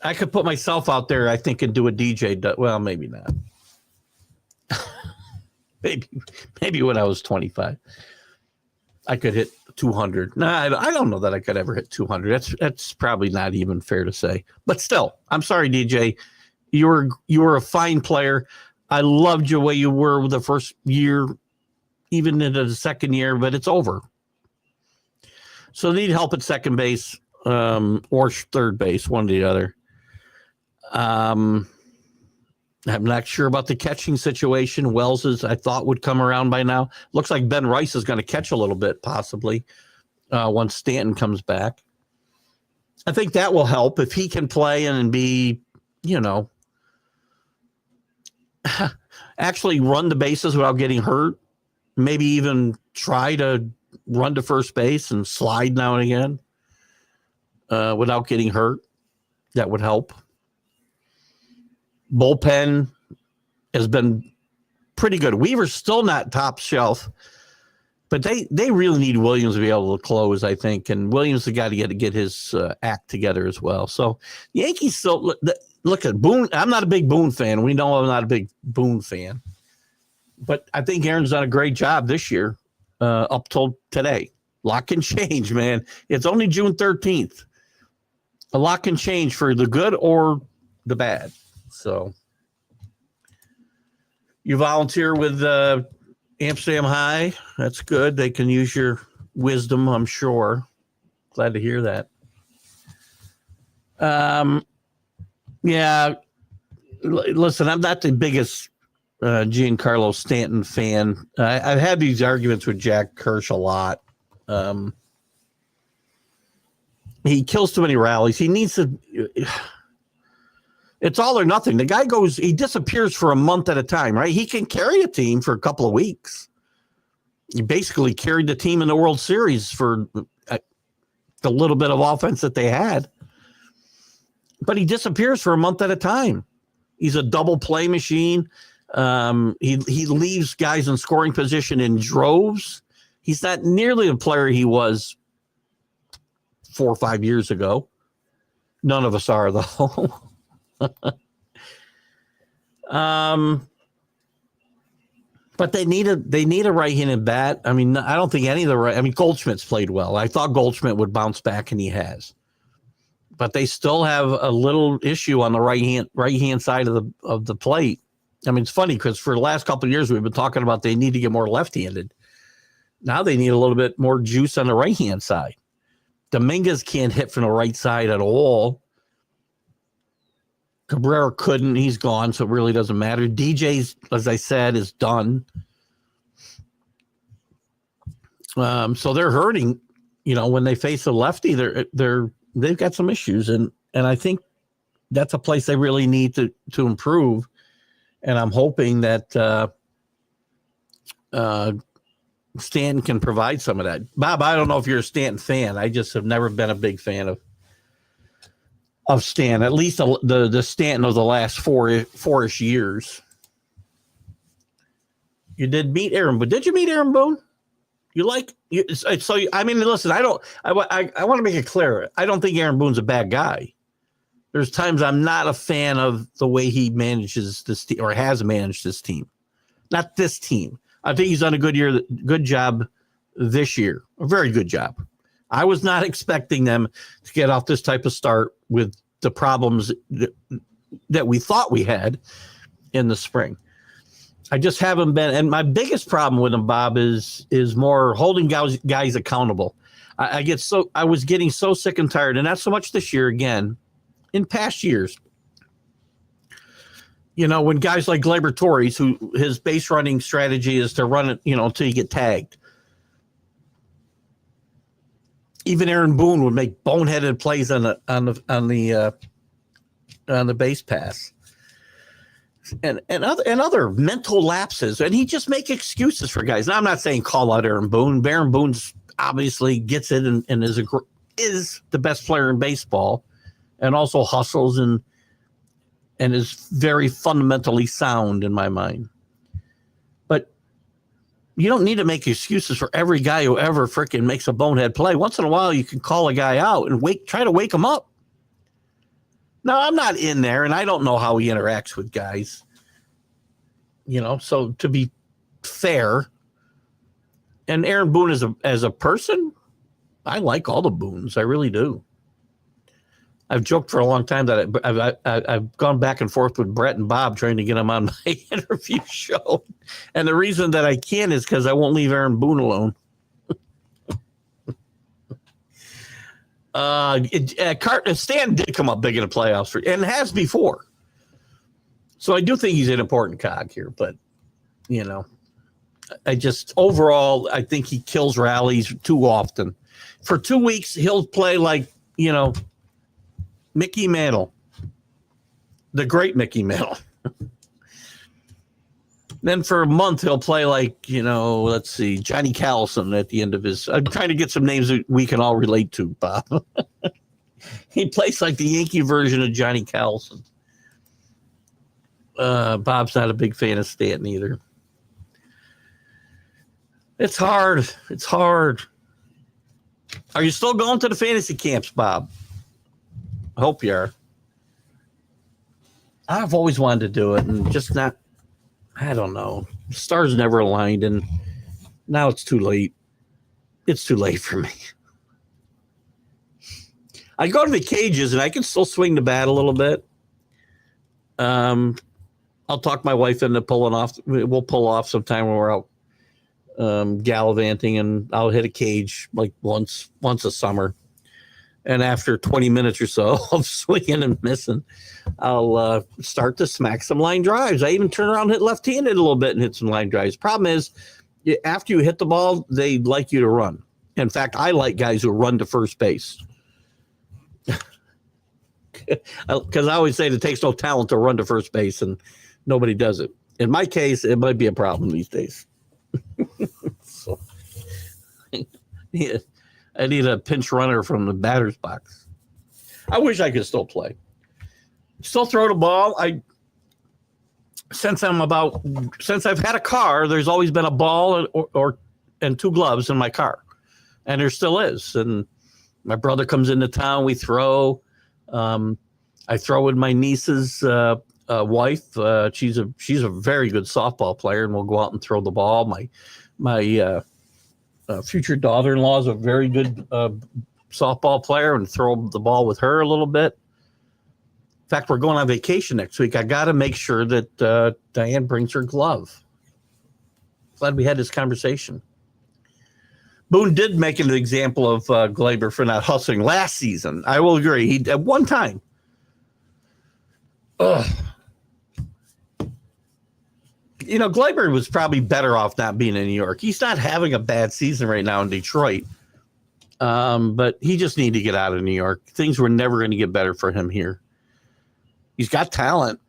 I could put myself out there, I think, and do a DJ. Well, maybe not. maybe when I was 25. I could hit 200. No, I don't know that I could ever hit 200. That's probably not even fair to say. But still, I'm sorry, DJ. You were a fine player. I loved the way you were the first year, even into the second year, but it's over. So they need help at second base or third base, one or the other. I'm not sure about the catching situation. Wells I thought would come around by now. Looks like Ben Rice is going to catch a little bit, possibly, once Stanton comes back. I think that will help if he can play and be, actually run the bases without getting hurt. Maybe even try to run to first base and slide now and again without getting hurt. That would help. Bullpen has been pretty good. Weaver's still not top shelf, but they really need Williams to be able to close, I think. And Williams has got to get his act together as well. So the Yankees still look at Boone. I'm not a big Boone fan. We know I'm not a big Boone fan. But I think Aaron's done a great job this year up till today. A lot can change, man. It's only June 13th. A lot can change for the good or the bad. So you volunteer with Amsterdam High. That's good. They can use your wisdom, I'm sure. Glad to hear that. Yeah. Listen, I'm not the biggest Giancarlo Stanton fan. I've had these arguments with Jack Kirsch a lot. He kills too many rallies. He needs to. It's all or nothing. The guy he disappears for a month at a time, right? He can carry a team for a couple of weeks. He basically carried the team in the World Series for the little bit of offense that they had. But he disappears for a month at a time. He's a double play machine. He leaves guys in scoring position in droves. He's not nearly the player he was 4 or 5 years ago. None of us are, though. But they need a right-handed bat. I mean, I don't think any of Goldschmidt's played well. I thought Goldschmidt would bounce back, and he has. but they still have a little issue on the right hand side of the plate. I mean, it's funny because for the last couple of years we've been talking about they need to get more left-handed. Now they need a little bit more juice on the right hand side. Dominguez can't hit from the right side at all. Cabrera couldn't. He's gone, so it really doesn't matter. DJ's, as I said, is done. So they're hurting. You know, when they face a lefty, they've got some issues, and I think that's a place they really need to improve. And I'm hoping that Stanton can provide some of that. Bob, I don't know if you're a Stanton fan. I just have never been a big fan of Stanton. At least the Stanton of the last four-ish years. You did meet Aaron, but did you meet Aaron Boone? I mean, listen, I want to make it clear. I don't think Aaron Boone's a bad guy. There's times I'm not a fan of the way he manages this team or has managed this team. Not this team. I think he's done a good job this year. A very good job. I was not expecting them to get off this type of start with the problems that we thought we had in the spring. I just haven't been, and my biggest problem with him, Bob, is more holding guys accountable. I was getting so sick and tired, and not so much this year again. In past years, you know, when guys like Gleyber Torres, who his base running strategy is to run it, you know, until you get tagged. Even Aaron Boone would make boneheaded plays on the base pass, and other mental lapses, and he just make excuses for guys. Now, I'm not saying call out Aaron Boone. Aaron Boone's obviously gets it and is the best player in baseball. And also hustles and is very fundamentally sound in my mind. But you don't need to make excuses for every guy who ever freaking makes a bonehead play. Once in a while, you can call a guy out and try to wake him up. Now, I'm not in there, and I don't know how he interacts with guys. You know, so to be fair, and Aaron Boone as a person, I like all the Boones. I really do. I've joked for a long time that I've gone back and forth with Brett and Bob trying to get them on my interview show. And the reason that I can't is because I won't leave Aaron Boone alone. Stan did come up big in the playoffs and has before. So I do think he's an important cog here. But, you know, overall, I think he kills rallies too often. For 2 weeks, he'll play like, you know, Mickey Mantle, the great Mickey Mantle. Then for a month, he'll play like, you know, let's see, Johnny Callison at the end of his. I'm trying to get some names that we can all relate to, Bob. He plays like the Yankee version of Johnny Callison. Bob's not a big fan of Stanton either. It's hard. It's hard. Are you still going to the fantasy camps, Bob? I hope you are. I've always wanted to do it and just not, I don't know. Stars never aligned, and now it's too late. It's too late for me. I go to the cages and I can still swing the bat a little bit. I'll talk my wife into pulling off. We'll pull off sometime when we're out gallivanting, and I'll hit a cage like once a summer. And after 20 minutes or so of swinging and missing, I'll start to smack some line drives. I even turn around and hit left-handed a little bit and hit some line drives. Problem is, after you hit the ball, they like you to run. In fact, I like guys who run to first base. Because I always say it takes no talent to run to first base, and nobody does it. In my case, it might be a problem these days. So, yeah. I need a pinch runner from the batter's box. I wish I could still play. Still throw the ball. Since I've had a car, there's always been a ball and two gloves in my car. And there still is. And my brother comes into town, we throw. I throw with my niece's wife. She's a very good softball player, and we'll go out and throw the ball. My future daughter-in-law is a very good softball player and throw the ball with her a little bit. In fact, we're going on vacation next week. I got to make sure that Diane brings her glove. Glad we had this conversation. Boone did make an example of Glaber for not hustling last season. I will agree. He at one time. Glaber was probably better off not being in New York. He's not having a bad season right now in Detroit. But he just needed to get out of New York. Things were never going to get better for him here. He's got talent,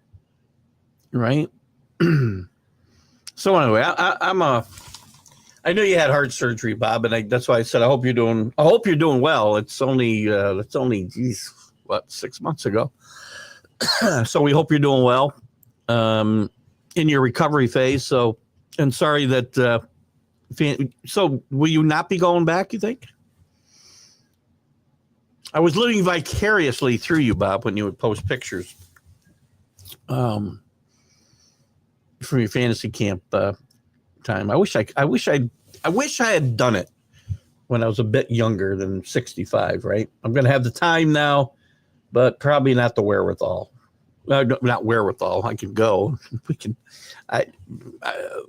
right? So anyway, I know you had heart surgery, Bob, and that's why I said I hope you're doing well. It's only 6 months ago. So we hope you're doing well in your recovery phase. So, and sorry that. So will you not be going back, you think? I was living vicariously through you, Bob, when you would post pictures from your fantasy camp time. I wish I had done it when I was a bit younger than 65, right? I'm going to have the time now, but probably not the wherewithal. Not wherewithal. I can go.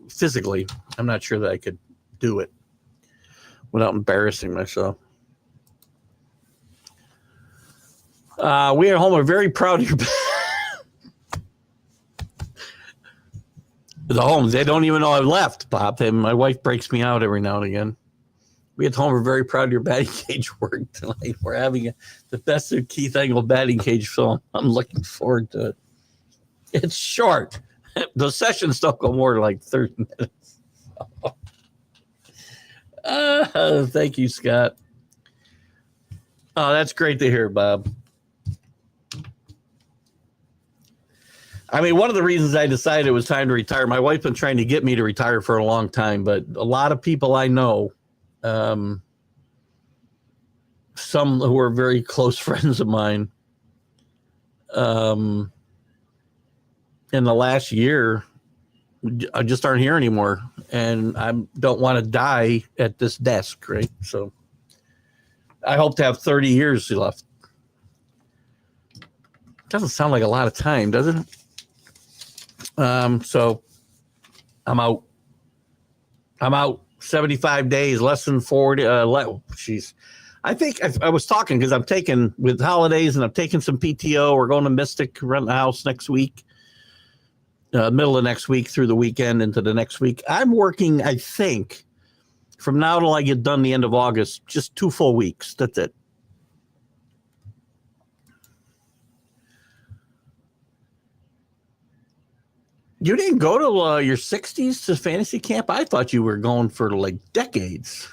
Physically, I'm not sure that I could do it without embarrassing myself. We at home are very proud of your the home. They don't even know I left, Bob. My wife breaks me out every now and again. We at home are very proud of your batting cage work tonight. We're having the best of Keith Engle batting cage film. I'm looking forward to it. It's short. The sessions don't go more than like 30 minutes. Thank you, Scott. Oh, that's great to hear, Bob. I mean, one of the reasons I decided it was time to retire, my wife's been trying to get me to retire for a long time, but a lot of people I know, some who are very close friends of mine, in the last year, I just aren't here anymore, and I don't want to die at this desk, right? So I hope to have 30 years left. Doesn't sound like a lot of time, does it? So I'm out. 75 days, less than 40. Jeez. I think I was talking because I'm taking with holidays and I'm taking some PTO. We're going to Mystic, rent a house next week, middle of next week through the weekend into the next week. I'm working, I think, from now till I get done the end of August, just 2 full weeks. That's it. You didn't go to your 60s to fantasy camp? I thought you were going for like decades.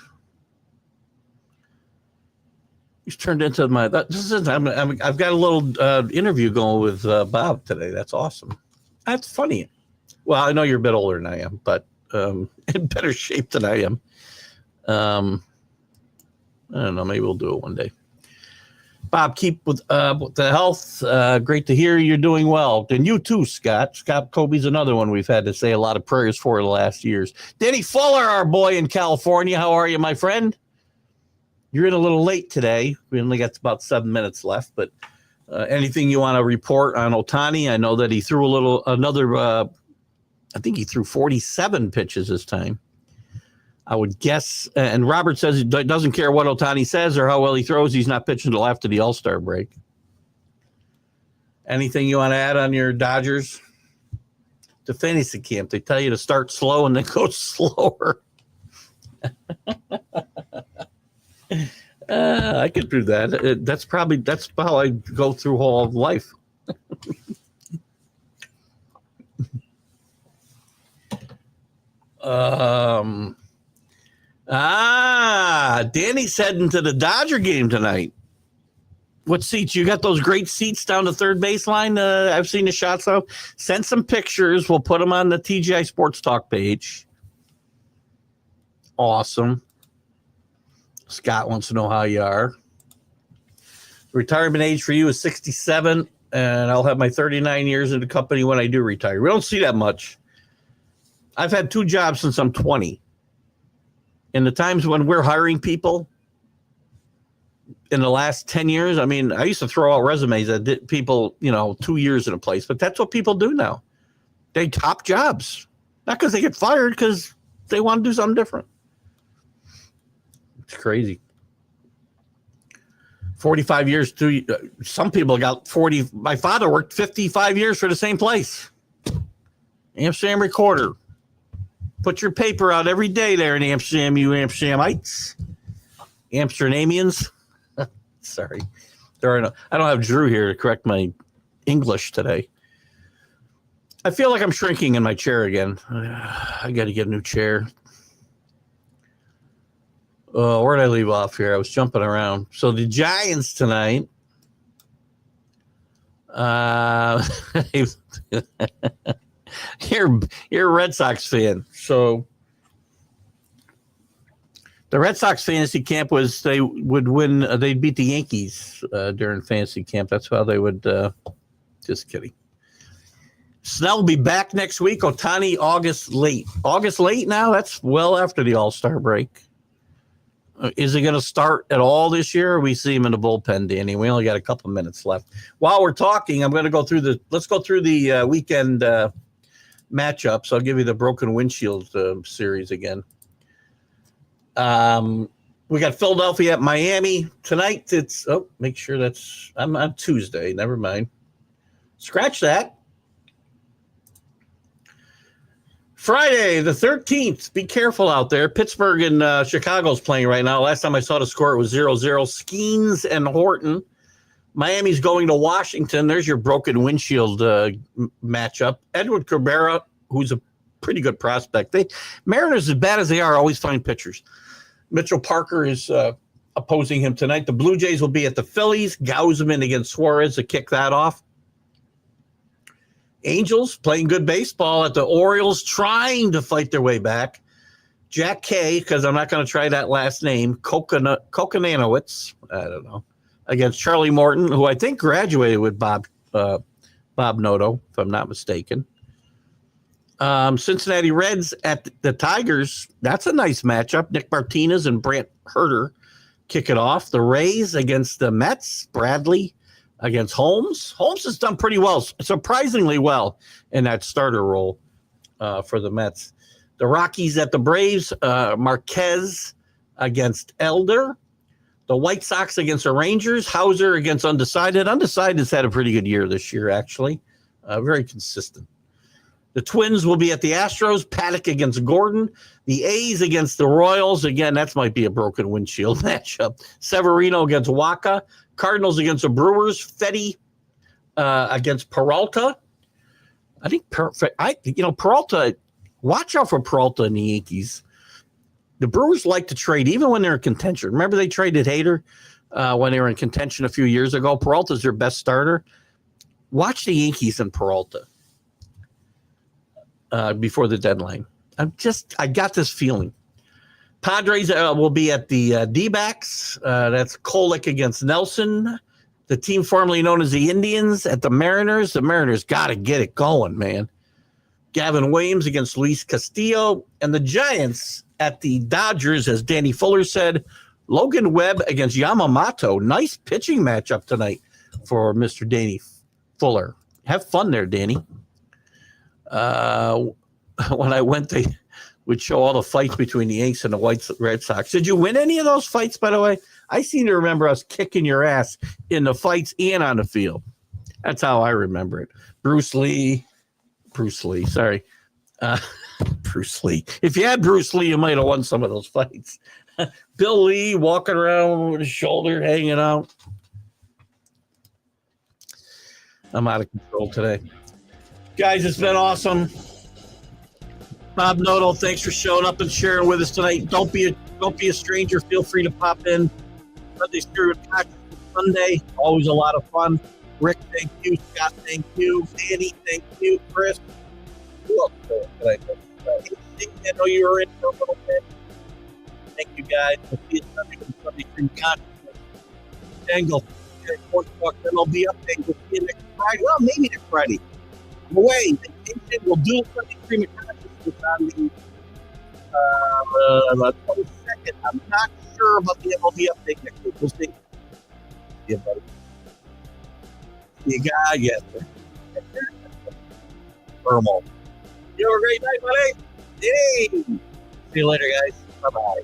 He's turned into my. I've got a little interview going with Bob today. That's awesome. That's funny. Well, I know you're a bit older than I am, but in better shape than I am. I don't know. Maybe we'll do it one day. Bob, keep with the health. Great to hear you're doing well. And you too, Scott. Scott Kobe's another one we've had to say a lot of prayers for the last years. Danny Fuller, our boy in California. How are you, my friend? You're in a little late today. We only got about 7 minutes left, but anything you want to report on Ohtani? I know that he threw I think he threw 47 pitches this time. I would guess, and Robert says he doesn't care what Ohtani says or how well he throws. He's not pitching until after the All-Star break. Anything you want to add on your Dodgers? To fantasy camp, they tell you to start slow and then go slower. I could do that. That's how I go through all of life. Danny's heading to the Dodger game tonight. What seats? You got those great seats down the third baseline? I've seen the shots of. Send some pictures. We'll put them on the TGI Sports Talk page. Awesome. Scott wants to know how you are. Retirement age for you is 67, and I'll have my 39 years in the company when I do retire. We don't see that much. I've had 2 jobs since I'm 20. In the times when we're hiring people, in the last 10 years, I mean, I used to throw out resumes that did people, 2 years in a place, but that's what people do now. They top jobs, not because they get fired, because they want to do something different. It's crazy. 45 years to some people got 40. My father worked 55 years for the same place. Amsterdam Recorder. Put your paper out every day there in Amsterdam, you Amsterdamites. Amsterdamians. Sorry. I don't have Drew here to correct my English today. I feel like I'm shrinking in my chair again. I got to get a new chair. Where did I leave off here? I was jumping around. So the Giants tonight. You're a Red Sox fan. So the Red Sox fantasy camp was they would win. They'd beat the Yankees during fantasy camp. That's how they would. Just kidding. Snell will be back next week. Ohtani August late. August late now? That's well after the All-Star break. Is he going to start at all this year? Or we see him in the bullpen, Danny. We only got a couple minutes left. While we're talking, I'm going to go through the weekend matchups. I'll give you the broken windshield series again. We got Philadelphia at Miami tonight. Make sure I'm on Tuesday. Never mind. Scratch that. Friday, the 13th. Be careful out there. Pittsburgh and Chicago's playing right now. Last time I saw the score, it was 0-0. Skeens and Horton. Miami's going to Washington. There's your broken windshield matchup. Edward Cabrera, who's a pretty good prospect. Mariners, as bad as they are, always find pitchers. Mitchell Parker is opposing him tonight. The Blue Jays will be at the Phillies. Gausman against Suarez to kick that off. Angels playing good baseball at the Orioles, trying to fight their way back. Jack K, because I'm not going to try that last name, Kokonanowicz, I don't know, against Charlie Morton, who I think graduated with Bob Noto, if I'm not mistaken. Cincinnati Reds at the Tigers. That's a nice matchup. Nick Martinez and Brant Herter kick it off. The Rays against the Mets. Bradley against Holmes. Holmes has done pretty well, surprisingly well in that starter role for the Mets. The Rockies at the Braves. Marquez against Elder. The White Sox against the Rangers. Hauser against Undecided. Undecided has had a pretty good year this year, actually. Very consistent. The Twins will be at the Astros. Paddock against Gordon. The A's against the Royals. Again, that might be a broken windshield matchup. Severino against Waka. Cardinals against the Brewers. Fetty against Peralta. I think Peralta. Watch out for Peralta and the Yankees. The Brewers like to trade even when they're in contention. Remember they traded Hader when they were in contention a few years ago. Peralta's their best starter. Watch the Yankees and Peralta before the deadline. I got this feeling. Padres will be at the D-backs. That's Kolek against Nelson. The team formerly known as the Indians at the Mariners. The Mariners got to get it going, man. Gavin Williams against Luis Castillo. And the Giants at the Dodgers, as Danny Fuller said. Logan Webb against Yamamoto. Nice pitching matchup tonight for Mr. Danny Fuller. Have fun there, Danny. When I went, they would show all the fights between the Yanks and the Red Sox. Did you win any of those fights, by the way? I seem to remember us kicking your ass in the fights and on the field. That's how I remember it. Bruce Lee. Sorry. Bruce Lee. If you had Bruce Lee, you might have won some of those fights. Bill Lee walking around with his shoulder hanging out. I'm out of control today. Guys, it's been awesome. Bob Noto, thanks for showing up and sharing with us tonight. Don't be a stranger. Feel free to pop in. Sunday Spirit Sunday, always a lot of fun. Rick, thank you. Scott, thank you. Danny, thank you. Chris, who else did I know you were in for a little bit. Thank you, guys. We'll see you Sunday Stream Consciousness. Angle, Sports Talk, MLB update. We'll see you next Friday. Well, maybe next Friday. Away, vacation. We'll do a Sunday Stream Consciousness on the 22nd. I'm not sure about the MLB update next week. We'll see. You got yes. Thermal. You have a great night, buddy. Hey. See you later, guys. Bye bye.